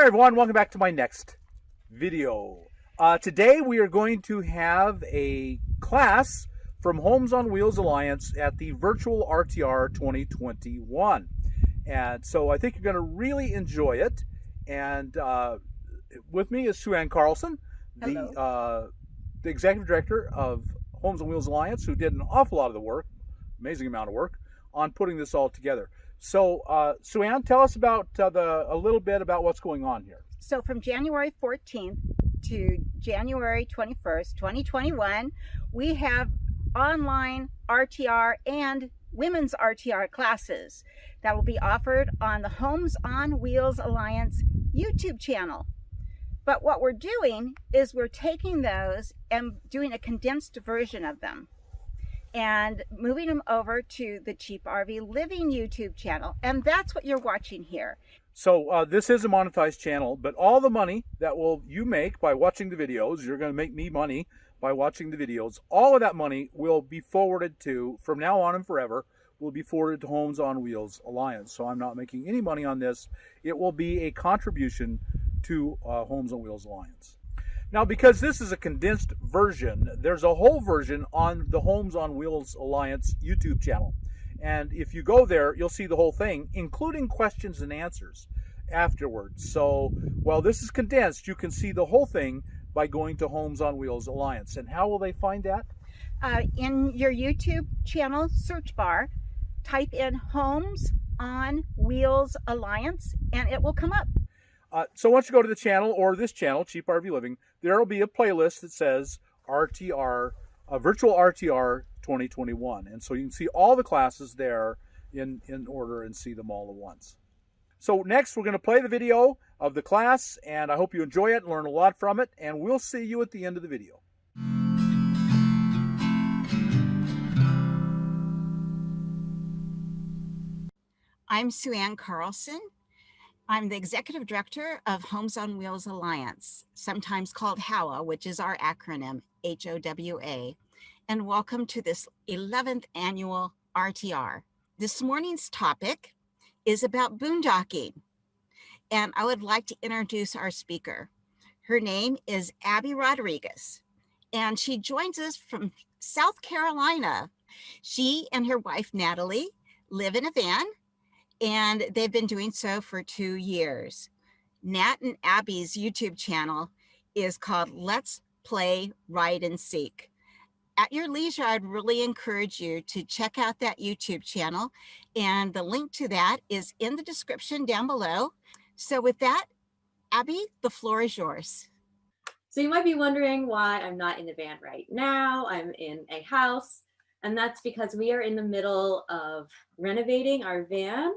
everyone, welcome back to my next video. Today we are going to have a class from Homes on Wheels Alliance at the virtual RTR 2021. And so I think you're going to really enjoy it. And with me is Sue Ann Carlson, the Executive Director of Homes on Wheels Alliance, who did an awful lot of the work, amazing amount of work, on putting this all together. So, Sue Ann, tell us about a little bit about what's going on here. So from January 14th to January 21st, 2021, we have online RTR and women's RTR classes that will be offered on the Homes on Wheels Alliance YouTube channel. But what we're doing is we're taking those and doing a condensed version of them and moving them over to the Cheap RV Living YouTube channel. And that's what you're watching here. So this is a monetized channel, but all the money that you make by watching the videos, you're going to make me money by watching the videos, all of that money will be forwarded to, from now on and forever, will be forwarded to Homes on Wheels Alliance. So I'm not making any money on this. It will be a contribution to Homes on Wheels Alliance. Now, because this is a condensed version, there's a whole version on the Homes on Wheels Alliance YouTube channel. And if you go there, you'll see the whole thing, including questions and answers afterwards. So while this is condensed, you can see the whole thing by going to Homes on Wheels Alliance. And how will they find that? In your YouTube channel search bar, type in Homes on Wheels Alliance, and it will come up. So once you go to the channel, or this channel, Cheap RV Living, there will be a playlist that says RTR, Virtual RTR 2021. And so you can see all the classes there in order and see them all at once. So next we're going to play the video of the class, and I hope you enjoy it and learn a lot from it, and we'll see you at the end of the video. I'm Sue Ann Carlson. I'm the Executive Director of Homes on Wheels Alliance, sometimes called HOWA, which is our acronym, HOWA. And welcome to this 11th annual RTR. This morning's topic is about boondocking. And I would like to introduce our speaker. Her name is Abby Rodriguez, and she joins us from South Carolina. She and her wife, Natalie, live in a van, and they've been doing so for 2 years. Nat and Abby's YouTube channel is called Let's Play Ride and Seek. At your leisure, I'd really encourage you to check out that YouTube channel, and the link to that is in the description down below. So with that, Abby, the floor is yours. So you might be wondering why I'm not in the van right now. I'm in a house, and that's because we are in the middle of renovating our van.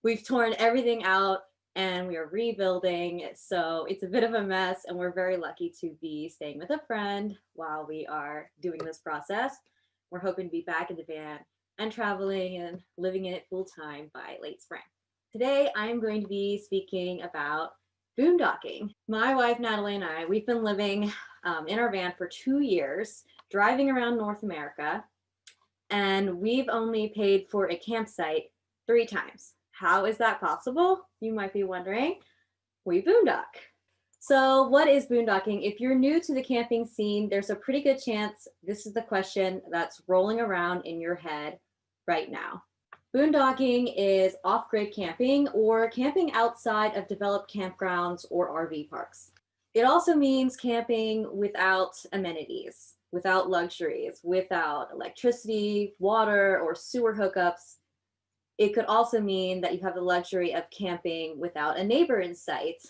We've torn everything out and we are rebuilding. So it's a bit of a mess, and we're very lucky to be staying with a friend while we are doing this process. We're hoping to be back in the van and traveling and living in it full time by late spring. Today, I'm going to be speaking about boondocking. My wife, Natalie, and I, we've been living in our van for 2 years, driving around North America. And we've only paid for a campsite 3 times. How is that possible? You might be wondering. We boondock. So what is boondocking? If you're new to the camping scene, there's a pretty good chance this is the question that's rolling around in your head right now. Boondocking is off-grid camping, or camping outside of developed campgrounds or RV parks. It also means camping without amenities, without luxuries, without electricity, water, or sewer hookups. It could also mean that you have the luxury of camping without a neighbor in sight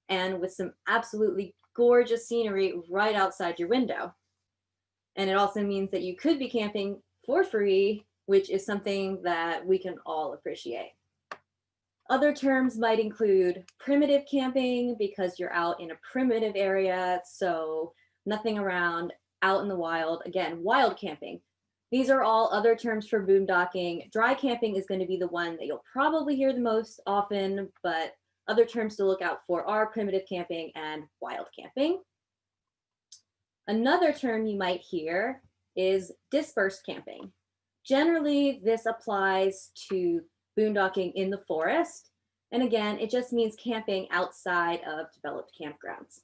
and with some absolutely gorgeous scenery right outside your window. And it also means that you could be camping for free, which is something that we can all appreciate. Other terms might include primitive camping, because you're out in a primitive area, so nothing around, out in the wild. Again, wild camping. These are all other terms for boondocking. Dry camping is going to be the one that you'll probably hear the most often, but other terms to look out for are primitive camping and wild camping. Another term you might hear is dispersed camping. Generally, this applies to boondocking in the forest. And again, it just means camping outside of developed campgrounds.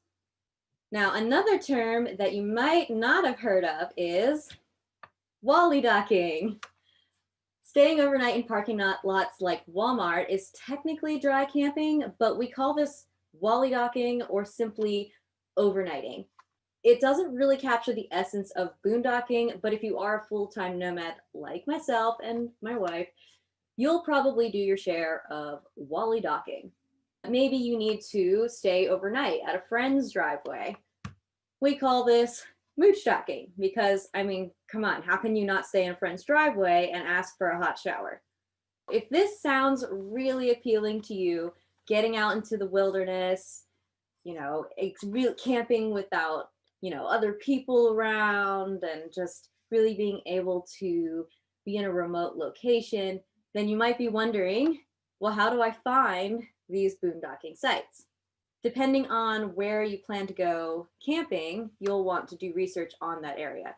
Now, another term that you might not have heard of is wally docking. Staying overnight in parking lots like Walmart is technically dry camping, but we call this wally docking or simply overnighting. It doesn't really capture the essence of boondocking, but if you are a full-time nomad like myself and my wife, you'll probably do your share of wally docking. Maybe you need to stay overnight at a friend's driveway. We call this mooch docking because, I mean, come on, how can you not stay in a friend's driveway and ask for a hot shower? If this sounds really appealing to you, getting out into the wilderness, it's real camping without, other people around and just really being able to be in a remote location, then you might be wondering, well, how do I find these boondocking sites? Depending on where you plan to go camping, you'll want to do research on that area.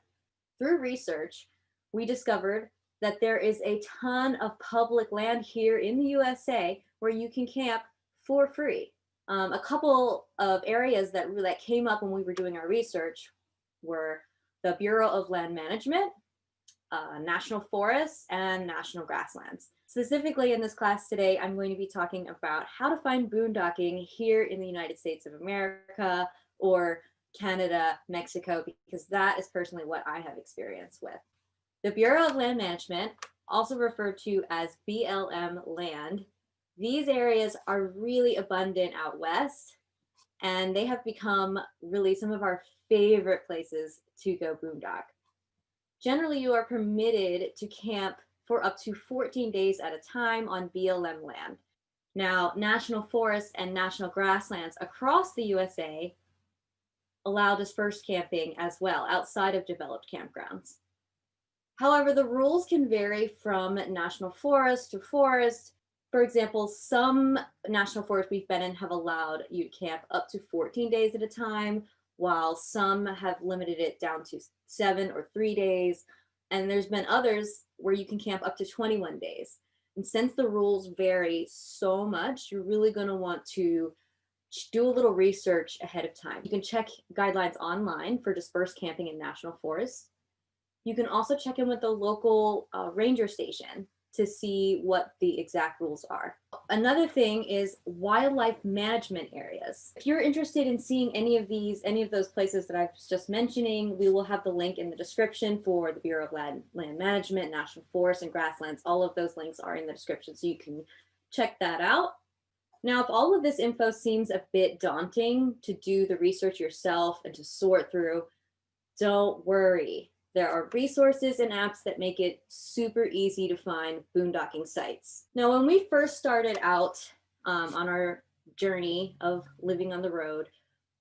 Through research, we discovered that there is a ton of public land here in the USA where you can camp for free. A couple of areas that came up when we were doing our research were the Bureau of Land Management, national forests, and national grasslands. Specifically in this class today, I'm going to be talking about how to find boondocking here in the United States of America or Canada, Mexico, because that is personally what I have experience with. The Bureau of Land Management, also referred to as BLM land, these areas are really abundant out west, and they have become really some of our favorite places to go boondock. Generally, you are permitted to camp for up to 14 days at a time on BLM land. Now, national forests and national grasslands across the USA allow dispersed camping as well, outside of developed campgrounds. However, the rules can vary from national forest to forest. For example, some national forests we've been in have allowed you to camp up to 14 days at a time, while some have limited it down to 7 or 3 days. And there's been others where you can camp up to 21 days. And since the rules vary so much, you're really going to want to do a little research ahead of time. You can check guidelines online for dispersed camping in national forests. You can also check in with the local ranger station to see what the exact rules are. Another thing is wildlife management areas. If you're interested in seeing any of those places that I was just mentioning, we will have the link in the description for the Bureau of Land Management, National Forests, and Grasslands. All of those links are in the description, so you can check that out. Now, if all of this info seems a bit daunting to do the research yourself and to sort through, don't worry. There are resources and apps that make it super easy to find boondocking sites. Now, when we first started out on our journey of living on the road,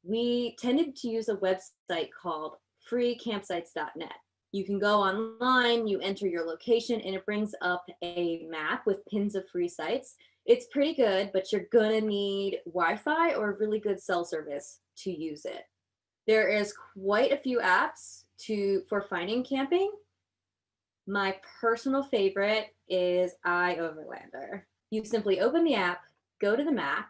we tended to use a website called freecampsites.net. You can go online, you enter your location, and it brings up a map with pins of free sites. It's pretty good, but you're gonna need Wi-Fi or really good cell service to use it. There is quite a few apps for finding camping. My personal favorite is iOverlander. You simply open the app, go to the map,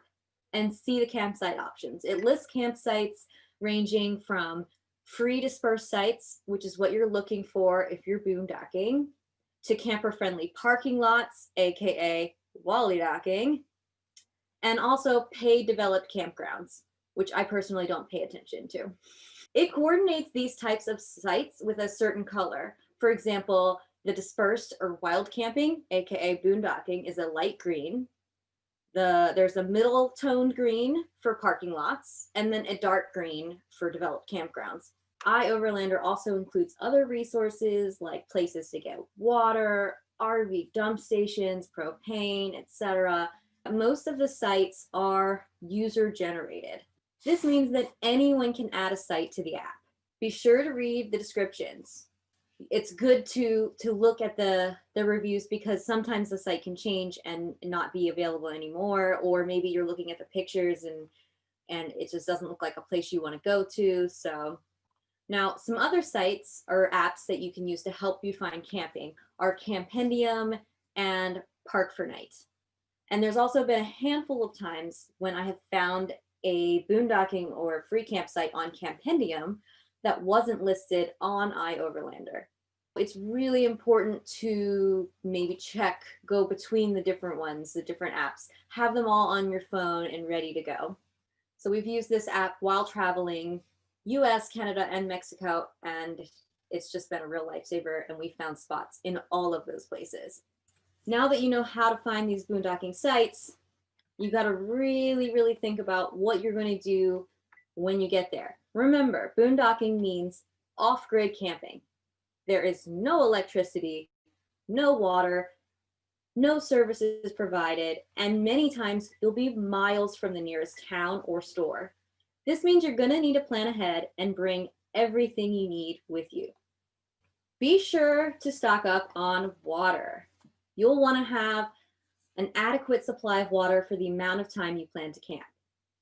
and see the campsite options. It lists campsites ranging from free dispersed sites, which is what you're looking for if you're boondocking, to camper-friendly parking lots, aka wally docking, and also paid developed campgrounds, which I personally don't pay attention to. It coordinates these types of sites with a certain color. For example, the dispersed or wild camping, aka boondocking, is a light green. There's a middle toned green for parking lots, and then a dark green for developed campgrounds. iOverlander also includes other resources like places to get water, RV dump stations, propane, etc. Most of the sites are user generated. This means that anyone can add a site to the app. Be sure to read the descriptions. It's good to look at the reviews because sometimes the site can change and not be available anymore, or maybe you're looking at the pictures and it just doesn't look like a place you want to go to. So now some other sites or apps that you can use to help you find camping are Campendium and Park4Night. And there's also been a handful of times when I have found a boondocking or free campsite on Campendium that wasn't listed on iOverlander. It's really important to maybe check, go between the different ones, the different apps, have them all on your phone and ready to go. So we've used this app while traveling US, Canada, and Mexico, and it's just been a real lifesaver, and we found spots in all of those places. Now that you know how to find these boondocking sites, you got to really think about what you're going to do when you get there. Remember, boondocking means off-grid camping. There is no electricity, no water, no services provided, and many times you'll be miles from the nearest town or store. This means you're going to need to plan ahead and bring everything you need with you. Be sure to stock up on water. You'll want to have an adequate supply of water for the amount of time you plan to camp.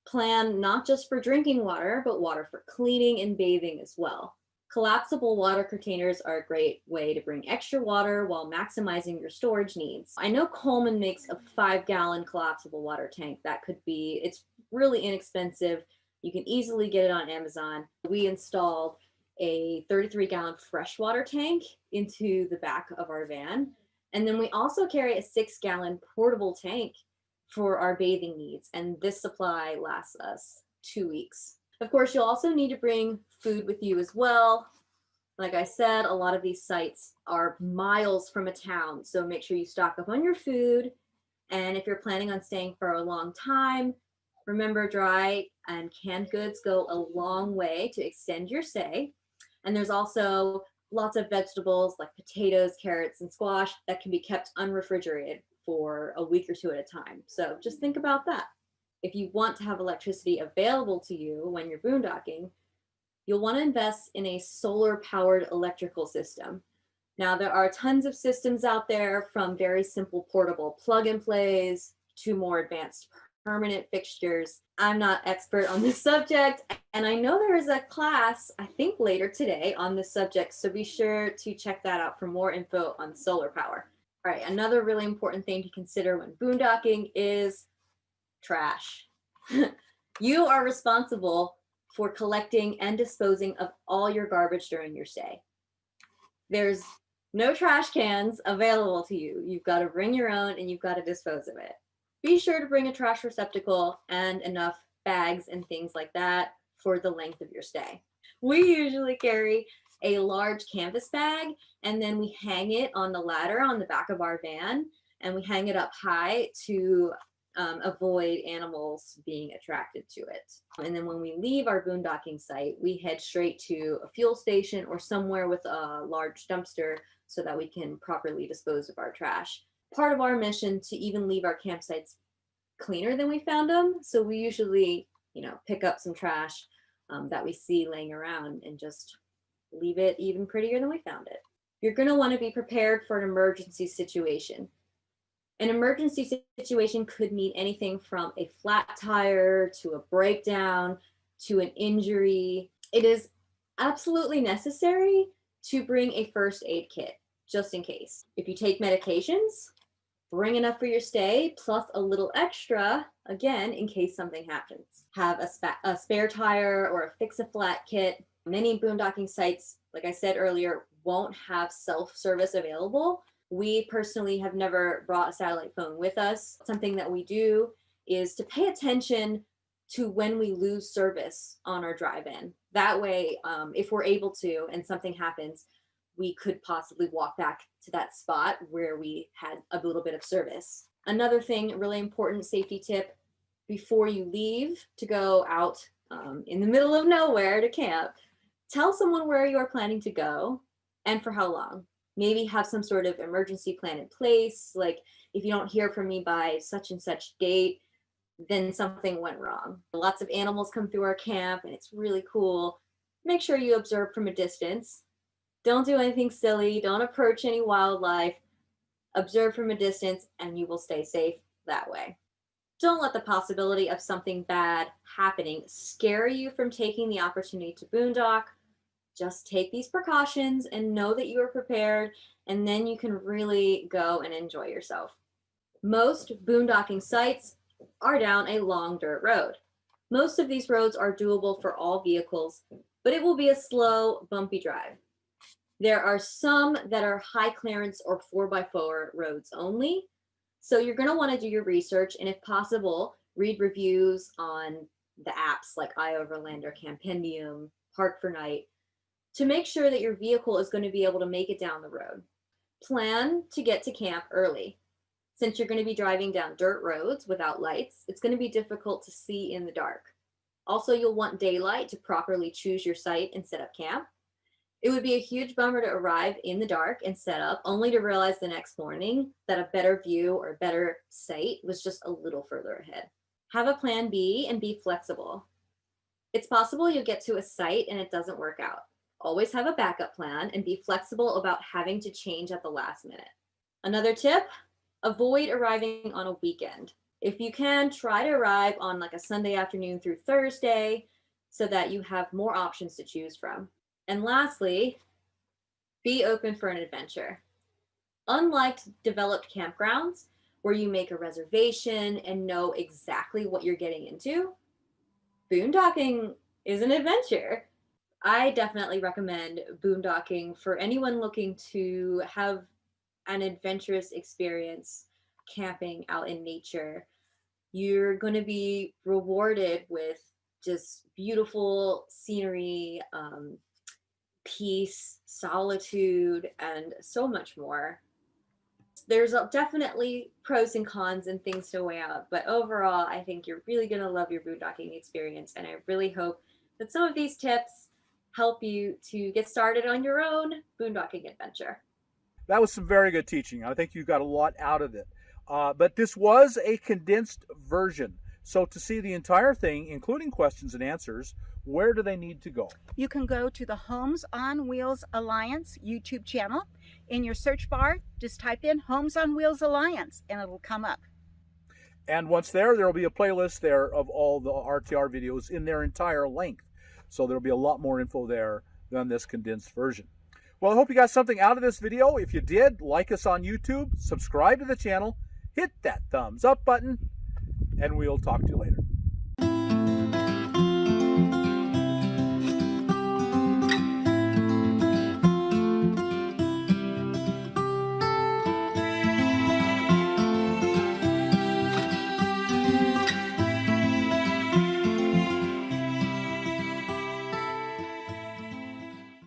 Plan not just for drinking water, but water for cleaning and bathing as well. Collapsible water containers are a great way to bring extra water while maximizing your storage needs. I know Coleman makes a 5-gallon collapsible water tank. It's really inexpensive. You can easily get it on Amazon. We installed a 33-gallon freshwater tank into the back of our van. And then we also carry a 6-gallon portable tank for our bathing needs. And this supply lasts us 2 weeks. Of course, you'll also need to bring food with you as well. Like I said, a lot of these sites are miles from a town, so make sure you stock up on your food. And if you're planning on staying for a long time, remember, dry and canned goods go a long way to extend your stay. And there's also lots of vegetables like potatoes, carrots, and squash that can be kept unrefrigerated for a week or 2 at a time. So just think about that. If you want to have electricity available to you when you're boondocking, you'll want to invest in a solar-powered electrical system. Now, there are tons of systems out there, from very simple portable plug-and-plays to more advanced permanent fixtures. I'm not expert on this subject, and I know there is a class, I think later today, on this subject, so be sure to check that out for more info on solar power. All right, another really important thing to consider when boondocking is trash. You are responsible for collecting and disposing of all your garbage during your stay. There's no trash cans available to you. You've got to bring your own, and you've got to dispose of it. Be sure to bring a trash receptacle and enough bags and things like that for the length of your stay. We usually carry a large canvas bag, and then we hang it on the ladder on the back of our van, and we hang it up high to avoid animals being attracted to it. And then when we leave our boondocking site, we head straight to a fuel station or somewhere with a large dumpster so that we can properly dispose of our trash. Part of our mission to even leave our campsites cleaner than we found them. So we usually, pick up some trash that we see laying around and just leave it even prettier than we found it. You're going to want to be prepared for an emergency situation. An emergency situation could mean anything from a flat tire to a breakdown to an injury. It is absolutely necessary to bring a first aid kit just in case. If you take medications, bring enough for your stay, plus a little extra, again, in case something happens. Have a spare tire or a fix-a-flat kit. Many boondocking sites, like I said earlier, won't have self-service available. We personally have never brought a satellite phone with us. Something that we do is to pay attention to when we lose service on our drive-in. That way, if we're able to and something happens, we could possibly walk back to that spot where we had a little bit of service. Another thing, really important safety tip, before you leave to go out in the middle of nowhere to camp, tell someone where you are planning to go and for how long. Maybe have some sort of emergency plan in place, like if you don't hear from me by such and such date, then something went wrong. Lots of animals come through our camp and it's really cool. Make sure you observe from a distance. Don't do anything silly. Don't approach any wildlife. Observe from a distance and you will stay safe that way. Don't let the possibility of something bad happening scare you from taking the opportunity to boondock. Just take these precautions and know that you are prepared, and then you can really go and enjoy yourself. Most boondocking sites are down a long dirt road. Most of these roads are doable for all vehicles, but it will be a slow, bumpy drive. There are some that are high clearance or 4x4 roads only. So you're going to want to do your research, and if possible, read reviews on the apps like iOverland or Campendium, Park for Night, to make sure that your vehicle is going to be able to make it down the road. Plan to get to camp early. Since you're going to be driving down dirt roads without lights, it's going to be difficult to see in the dark. Also, you'll want daylight to properly choose your site and set up camp. It would be a huge bummer to arrive in the dark and set up, only to realize the next morning that a better view or better site was just a little further ahead. Have a plan B and be flexible. It's possible you'll get to a site and it doesn't work out. Always have a backup plan and be flexible about having to change at the last minute. Another tip, avoid arriving on a weekend. If you can, try to arrive on like a Sunday afternoon through Thursday so that you have more options to choose from. And lastly, be open for an adventure. Unlike developed campgrounds where you make a reservation and know exactly what you're getting into, boondocking is an adventure. I definitely recommend boondocking for anyone looking to have an adventurous experience camping out in nature. You're going to be rewarded with just beautiful scenery, peace, solitude, and so much more. There's definitely pros and cons and things to weigh out, but overall, I think you're really going to love your boondocking experience, and I really hope that some of these tips help you to get started on your own boondocking adventure. That was some very good teaching. I think you got a lot out of it. But this was a condensed version. So to see the entire thing, including questions and answers, where do they need to go? You can go to the Homes on Wheels Alliance YouTube channel. In your search bar, just type in Homes on Wheels Alliance and it'll come up. And once there will be a playlist there of all the RTR videos in their entire length. So there'll be a lot more info there than this condensed version. Well, I hope you got something out of this video. If you did, like us on YouTube, subscribe to the channel, hit that thumbs up button, and we'll talk to you later.